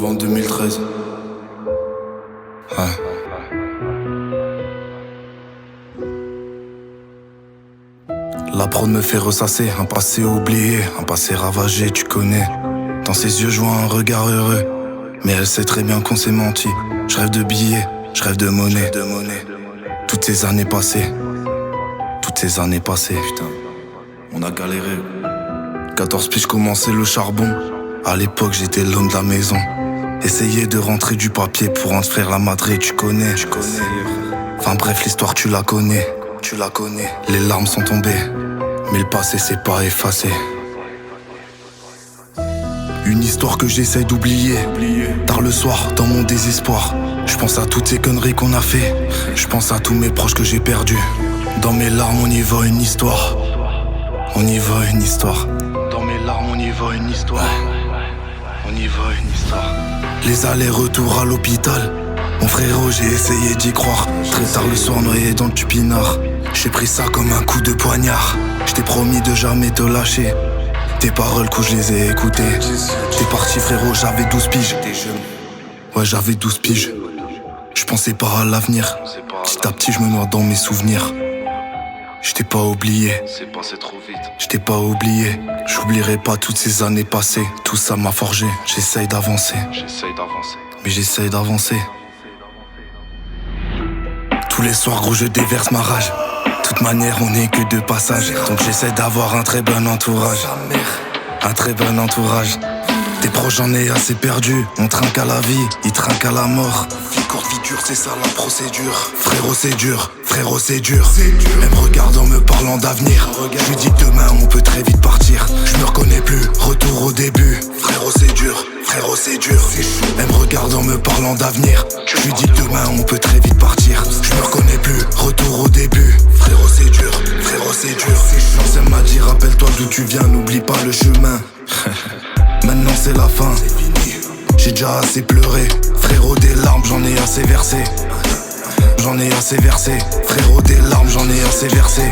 novembre 2013. Ouais. La prod me fait ressasser, un passé oublié, un passé ravagé, tu connais. Dans ses yeux, je vois un regard heureux, mais elle sait très bien qu'on s'est menti. Je rêve de billets, je rêve de monnaie. Toutes ces années passées, putain, on a galéré. 14 piges, commençais le charbon. À l'époque, j'étais l'homme de la maison. Essayer de rentrer du papier pour en faire la madrée, tu connais. Enfin bref, l'histoire tu la connais. Les larmes sont tombées, mais le passé c'est pas effacé. Une histoire que j'essaye d'oublier. Tard le soir, dans mon désespoir, je pense à toutes ces conneries qu'on a fait. Je pense à tous mes proches que j'ai perdus. Dans mes larmes on y voit une histoire. Dans mes larmes on y voit une histoire. Les allers-retours à l'hôpital, mon frérot, j'ai essayé d'y croire. Très tard le soir, noyé dans le tupinard, j'ai pris ça comme un coup de poignard. Je t'ai promis de jamais te lâcher. Tes paroles, coup, je les ai écoutées. T'es parti, frérot, j'avais 12 piges. Ouais, j'avais 12 piges. Je pensais pas à l'avenir. Petit à petit, je me noie dans mes souvenirs. Je t'ai pas oublié. C'est passé trop vite. Je t'ai pas oublié. J'oublierai pas toutes ces années passées. Tout ça m'a forgé. J'essaye d'avancer. Mais j'essaye d'avancer. Tous les soirs, gros, je déverse ma rage. De toute manière, on n'est que de passage. Donc j'essaie d'avoir un très bon entourage. Des proches, j'en ai assez perdu. On trinque à la vie, ils trinquent à la mort. Vie courte, vie dure, c'est ça la procédure. Frérot, c'est dur. Même regarde en me parlant d'avenir. Je lui dis que demain, on peut très vite partir. Je me reconnais plus, retour au début. Frérot, c'est dur. Même regarde en me parlant d'avenir. Je lui dis que demain, on peut très vite partir. Je me reconnais plus, retour au début. Frérot, c'est dur. L'ancien m'a dit, rappelle-toi d'où tu viens, n'oublie pas le chemin. Maintenant c'est la fin, j'ai déjà assez pleuré. Frérot, des larmes, j'en ai assez versé. Frérot, des larmes, j'en ai assez versé.